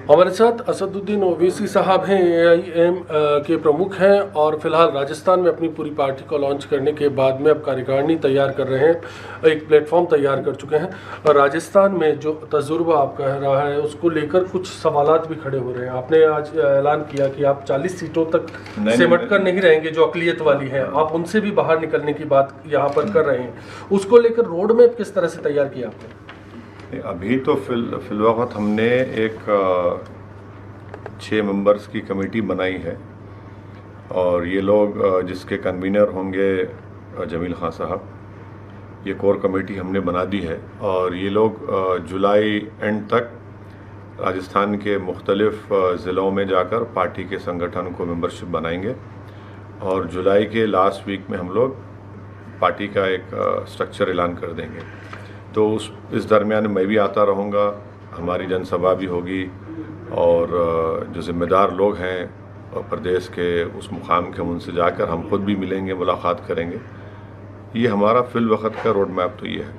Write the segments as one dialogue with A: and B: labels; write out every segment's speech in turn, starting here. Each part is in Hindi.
A: हमारे साथ असदुद्दीन ओवैसी साहब हैं, AIM के प्रमुख हैं और फिलहाल राजस्थान में अपनी पूरी पार्टी को लॉन्च करने के बाद में अब कार्यकारिणी तैयार कर रहे हैं, एक प्लेटफॉर्म तैयार कर चुके हैं। और राजस्थान में जो तजुर्बा आप कह रहा है उसको लेकर कुछ सवालात भी खड़े हो रहे हैं। आपने आज ऐलान किया कि आप 40 सीटों तक सिमट कर नहीं रहेंगे जो अकलियत वाली है, आप उनसे भी बाहर निकलने की बात यहाँ पर कर रहे हैं। उसको लेकर रोड मैप किस तरह से तैयार किया आपने?
B: अभी तो फिलवक्त हमने एक 6 मेंबर्स की कमेटी बनाई है और ये लोग जिसके कन्वीनर होंगे जमील खान साहब, ये कोर कमेटी हमने बना दी है और ये लोग जुलाई एंड तक राजस्थान के मुख्तलिफ ज़िलों में जाकर पार्टी के संगठन को मेंबरशिप बनाएंगे और जुलाई के लास्ट वीक में हम लोग पार्टी का एक स्ट्रक्चर ऐलान कर देंगे। तो इस दरमियान मैं भी आता रहूँगा, हमारी जनसभा भी होगी और जो ज़िम्मेदार लोग हैं प्रदेश के उस मुकाम के उनसे जाकर हम खुद भी मिलेंगे, मुलाकात करेंगे। ये हमारा फिलवक्त का रोड मैप तो ये है।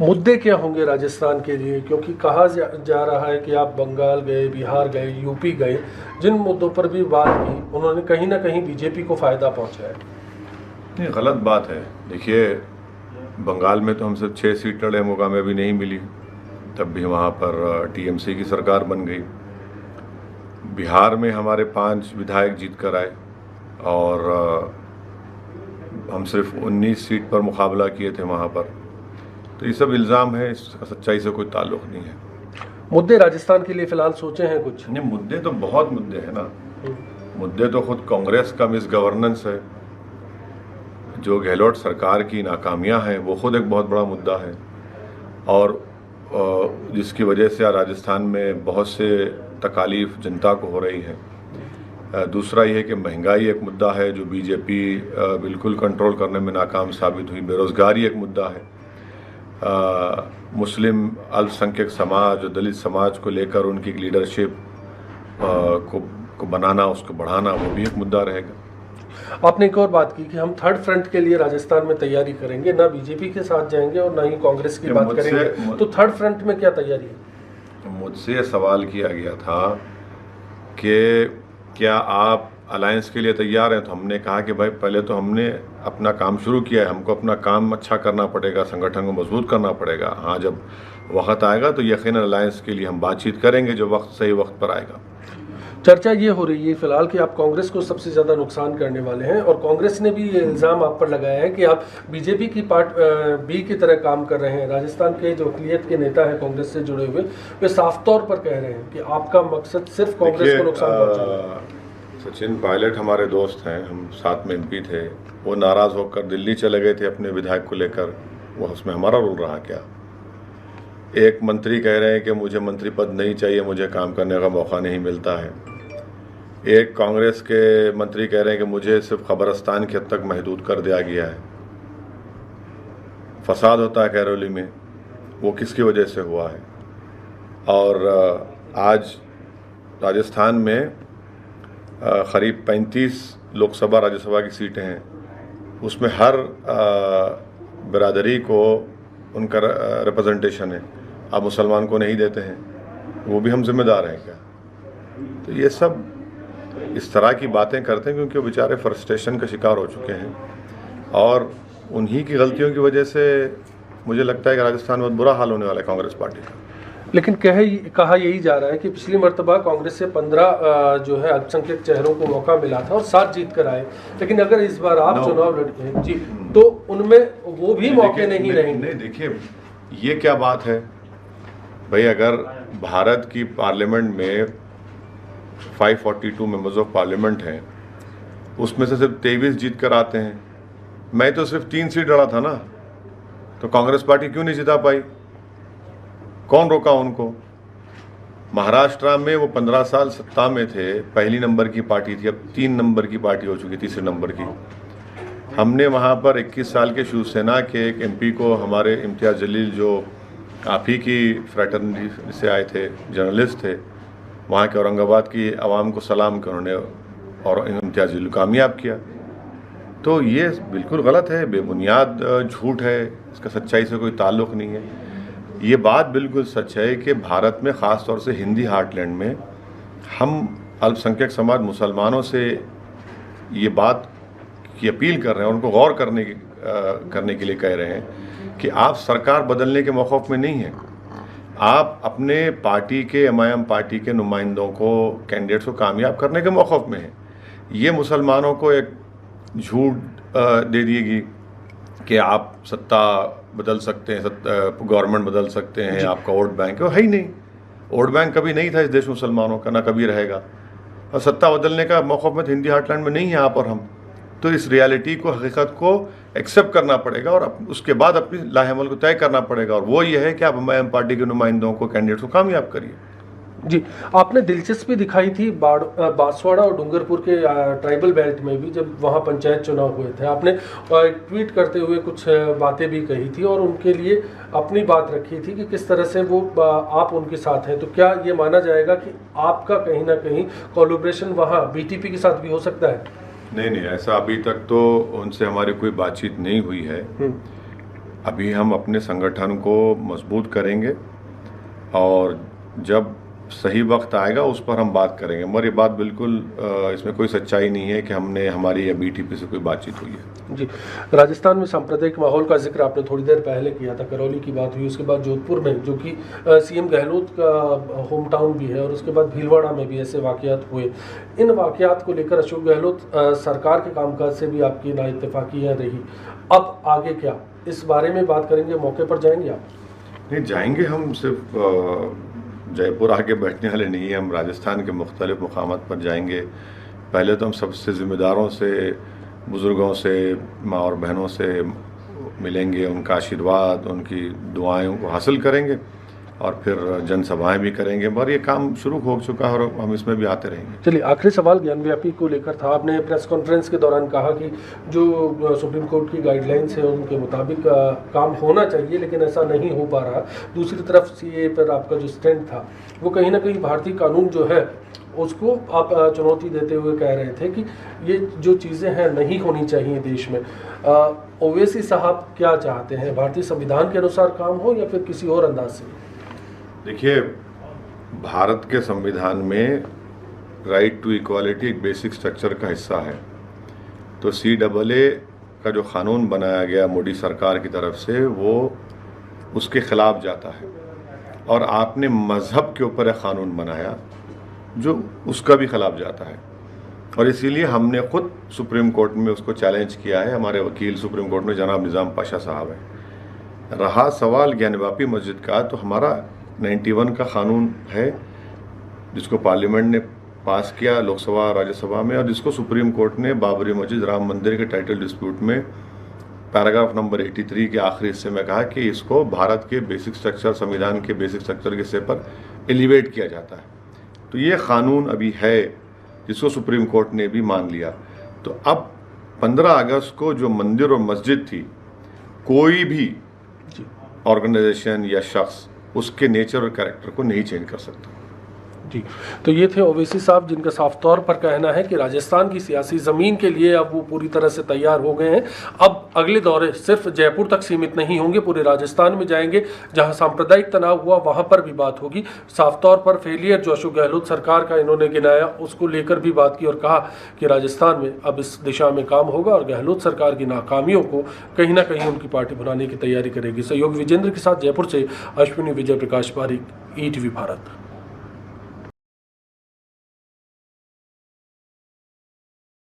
A: मुद्दे क्या होंगे राजस्थान के लिए, क्योंकि कहा जा रहा है कि आप बंगाल गए, बिहार गए, यूपी गए, जिन मुद्दों पर भी बात की उन्होंने कहीं ना कहीं बीजेपी को फ़ायदा पहुँचाया।
B: ये गलत बात है। देखिए, बंगाल में तो हम सिर्फ 6 सीट लड़े, मौका में भी नहीं मिली, तब भी वहाँ पर TMC की सरकार बन गई। बिहार में हमारे 5 विधायक जीत कर आए और हम सिर्फ 19 सीट पर मुकाबला किए थे वहाँ पर। तो ये सब इल्ज़ाम है, इसका सच्चाई से कोई ताल्लुक़ नहीं है।
A: मुद्दे राजस्थान के लिए फ़िलहाल सोचे हैं कुछ?
B: नहीं, मुद्दे तो बहुत मुद्दे हैं ना। मुद्दे तो खुद कांग्रेस का मिस गवर्नेंस है, जो गहलोत सरकार की नाकामियां हैं वो खुद एक बहुत बड़ा मुद्दा है और जिसकी वजह से राजस्थान में बहुत से तकालीफ जनता को हो रही है। दूसरा ये है कि महंगाई एक मुद्दा है जो बीजेपी बिल्कुल कंट्रोल करने में नाकाम साबित हुई। बेरोज़गारी एक मुद्दा है। मुस्लिम अल्पसंख्यक समाज और दलित समाज को लेकर उनकी लीडरशिप को बनाना, उसको बढ़ाना, वो भी एक मुद्दा रहेगा।
A: आपने एक और बात की कि हम थर्ड फ्रंट के लिए राजस्थान में तैयारी करेंगे, ना बीजेपी के साथ जाएंगे और ना ही कांग्रेस की बात करेंगे। तो थर्ड फ्रंट में क्या तैयारी है?
B: मुझसे सवाल किया गया था कि क्या आप अलायंस के लिए तैयार हैं, तो हमने कहा कि भाई पहले तो हमने अपना काम शुरू किया है, हमको अपना काम अच्छा करना पड़ेगा, संगठन को मजबूत करना पड़ेगा। हाँ, जब वक्त आएगा तो यकीनन अलायंस के लिए हम बातचीत करेंगे, जो वक्त सही वक्त पर आएगा।
A: चर्चा ये हो रही है फिलहाल कि आप कांग्रेस को सबसे ज़्यादा नुकसान करने वाले हैं और कांग्रेस ने भी ये इल्ज़ाम आप पर लगाया है कि आप बीजेपी की पार्ट बी की तरह काम कर रहे हैं। राजस्थान के जो अक़लियत के नेता हैं कांग्रेस से जुड़े हुए, वे साफ तौर पर कह रहे हैं कि आपका मकसद सिर्फ कांग्रेस को नुकसान पहुँचाना।
B: सचिन पायलट हमारे दोस्त हैं, हम साथ में MP थे। वो नाराज़ होकर दिल्ली चले गए थे अपने विधायक को लेकर। वो उसमें हमारा रोल रहा क्या? एक मंत्री कह रहे हैं कि मुझे मंत्री पद नहीं चाहिए, मुझे काम करने का मौका नहीं मिलता है। एक कांग्रेस के मंत्री कह रहे हैं कि मुझे सिर्फ खबरस्तान के हद तक महदूद कर दिया गया है। फसाद होता है कैरोली में, वो किसकी वजह से हुआ है? और आज राजस्थान में करीब 35 लोकसभा राज्यसभा की सीटें हैं, उसमें हर बिरादरी को उनका रिप्रेजेंटेशन है। आप मुसलमान को नहीं देते हैं, वो भी हम जिम्मेदार हैं क्या? तो ये सब इस तरह की बातें करते हैं क्योंकि वो बेचारे फ्रस्ट्रेशन का शिकार हो चुके हैं और उन्हीं की गलतियों की वजह से मुझे लगता है कि राजस्थान में बहुत बुरा हाल होने वाला है कांग्रेस पार्टी का।
A: लेकिन कहा यही जा रहा है कि पिछली मर्तबा कांग्रेस से 15 जो है अल्पसंख्यक चेहरों को मौका मिला था और 7 जीत कर आए, लेकिन अगर इस बार आप चुनाव लड़ते जी तो उनमें वो भी मौके नहीं रहेंगे।
B: नहीं, देखिए ये क्या बात है भाई, अगर भारत की पार्लियामेंट में 542 मेंबर्स ऑफ पार्लियामेंट हैं, उसमें से सिर्फ 23 जीत कर आते हैं। मैं तो सिर्फ 3 सीट लड़ा था ना, तो कांग्रेस पार्टी क्यों नहीं जिता पाई? कौन रोका उनको? महाराष्ट्र में वो 15 साल सत्ता में थे, पहली नंबर की पार्टी थी, अब 3 नंबर की पार्टी हो चुकी, तीसरे नंबर की। हमने वहाँ पर 21 साल के शिवसेना के एक MP को, हमारे इम्तियाज़ जलील जो आप ही की फ्रैटर्निटी से आए थे, जर्नलिस्ट थे, वहाँ के औरंगाबाद की आवाम को सलाम कर उन्होंने और इम्तियाज़ जलील कामयाब किया। तो ये बिल्कुल गलत है, बेबुनियाद झूठ है, इसका सच्चाई से कोई ताल्लुक़ नहीं है। ये बात बिल्कुल सच है कि भारत में ख़ास तौर से हिंदी हार्टलैंड में हम अल्पसंख्यक समाज मुसलमानों से ये बात की अपील कर रहे हैं, उनको गौर करने के लिए कह रहे हैं कि आप सरकार बदलने के मौक़िफ़ में नहीं हैं। आप अपने पार्टी के एमआईएम पार्टी के नुमाइंदों को, कैंडिडेट्स को कामयाब करने के मौक़िफ़ में हैं। ये मुसलमानों को एक झूठ दे दिएगी कि आप सत्ता बदल सकते हैं, गवर्नमेंट बदल सकते हैं, आपका वोट बैंक है ही नहीं। वोट बैंक कभी नहीं था इस देश मुसलमानों का, ना कभी रहेगा। और सत्ता बदलने का मौक़िफ़ में हिंदी हार्टलैंड में नहीं है आप और हम। तो इस रियलिटी को, हकीकत को एक्सेप्ट करना पड़ेगा और उसके बाद अपनी लाहेमल को तय करना पड़ेगा, और वो ये है कि आप एमआईएम पार्टी के नुमाइंदों को, कैंडिडेट्स को कामयाब करिए।
A: जी, आपने दिलचस्पी दिखाई थी बांसवाड़ा और डूंगरपुर के ट्राइबल बेल्ट में भी, जब वहाँ पंचायत चुनाव हुए थे। आपने ट्वीट करते हुए कुछ बातें भी कही थी और उनके लिए अपनी बात रखी थी कि किस तरह से वो आप उनके साथ हैं। तो क्या ये माना जाएगा कि आपका कहीं ना कहीं कोलैबोरेशन वहाँ बीटीपी के साथ भी हो सकता है?
B: नहीं, ऐसा अभी तक तो उनसे हमारी कोई बातचीत नहीं हुई है। अभी हम अपने संगठन को मजबूत करेंगे और जब सही वक्त आएगा उस पर हम बात करेंगे। मगर ये बात बिल्कुल इसमें कोई सच्चाई नहीं है कि हमारी या बीटीपी से कोई बातचीत हुई है।
A: जी, राजस्थान में सांप्रदायिक माहौल का जिक्र आपने थोड़ी देर पहले किया था, करौली की बात हुई, उसके बाद जोधपुर में, जो कि सीएम गहलोत का होम टाउन भी है, और उसके बाद भीलवाड़ा में भी ऐसे वाक़यात हुए। इन वाक़यात को लेकर अशोक गहलोत सरकार के कामकाज से भी आपकी नाइत्तेफाकियाँ रही। अब आगे क्या, इस बारे में बात करेंगे? मौके पर जाएंगे आप?
B: नहीं जाएंगे, हम सिर्फ जयपुर आके बैठने वाले नहीं हैं। हम राजस्थान के मुख्तलिफ मुकामात पर जाएंगे। पहले तो हम सबसे ज़िम्मेदारों से, बुज़ुर्गों से, माँ और बहनों से मिलेंगे, उनका आशीर्वाद, उनकी दुआएं को हासिल करेंगे और फिर जनसभाएं भी करेंगे। मगर ये काम शुरू हो चुका है और हम इसमें भी आते रहेंगे।
A: चलिए, आखिरी सवाल ज्ञानव्यापी को लेकर था। आपने प्रेस कॉन्फ्रेंस के दौरान कहा कि जो सुप्रीम कोर्ट की गाइडलाइंस है उनके मुताबिक काम होना चाहिए, लेकिन ऐसा नहीं हो पा रहा। दूसरी तरफ सीए पर आपका जो स्टैंड था वो कहीं ना कहीं भारतीय कानून जो है उसको आप चुनौती देते हुए कह रहे थे कि ये जो चीज़ें हैं नहीं होनी चाहिए देश में। ओवैसी साहब क्या चाहते हैं, भारतीय संविधान के अनुसार काम हो या फिर किसी और अंदाज से?
B: देखिए, भारत के संविधान में राइट टू इक्वालिटी एक बेसिक स्ट्रक्चर का हिस्सा है। तो CAA का जो कानून बनाया गया मोदी सरकार की तरफ से, वो उसके ख़िलाफ़ जाता है। और आपने मज़हब के ऊपर एक क़ानून बनाया जो उसका भी ख़िलाफ़ जाता है, और इसीलिए हमने ख़ुद सुप्रीम कोर्ट में उसको चैलेंज किया है। हमारे वकील सुप्रीम कोर्ट में जनाब निज़ाम पाशा साहब हैं। रहा सवाल ज्ञानवापी मस्जिद का, तो हमारा 91 का कानून है जिसको पार्लियामेंट ने पास किया, लोकसभा राज्यसभा में, और जिसको सुप्रीम कोर्ट ने बाबरी मस्जिद, राम मंदिर के टाइटल डिस्प्यूट में पैराग्राफ नंबर 83 के आखिरी हिस्से में कहा कि इसको भारत के बेसिक स्ट्रक्चर, संविधान के बेसिक स्ट्रक्चर के हिस्से पर एलिवेट किया जाता है। तो ये कानून अभी है जिसको सुप्रीम कोर्ट ने भी मान लिया। तो अब 15 अगस्त को जो मंदिर और मस्जिद थी, कोई भी ऑर्गेनाइजेशन या शख्स उसके नेचर और कैरेक्टर को नहीं चेंज कर सकता।
A: जी, तो ये थे ओवैसी साहब, जिनका साफ तौर पर कहना है कि राजस्थान की सियासी ज़मीन के लिए अब वो पूरी तरह से तैयार हो गए हैं। अब अगले दौरे सिर्फ जयपुर तक सीमित नहीं होंगे, पूरे राजस्थान में जाएंगे। जहां सांप्रदायिक तनाव हुआ वहां पर भी बात होगी। साफ तौर पर फेलियर जो अशोक गहलोत सरकार का इन्होंने गिनाया, उसको लेकर भी बात की और कहा कि राजस्थान में अब इस दिशा में काम होगा और गहलोत सरकार की नाकामियों को कहीं ना कहीं उनकी पार्टी बनाने की तैयारी करेगी। सहयोगी विजेंद्र के साथ जयपुर से अश्विनी विजय प्रकाश पारीक, ETV भारत।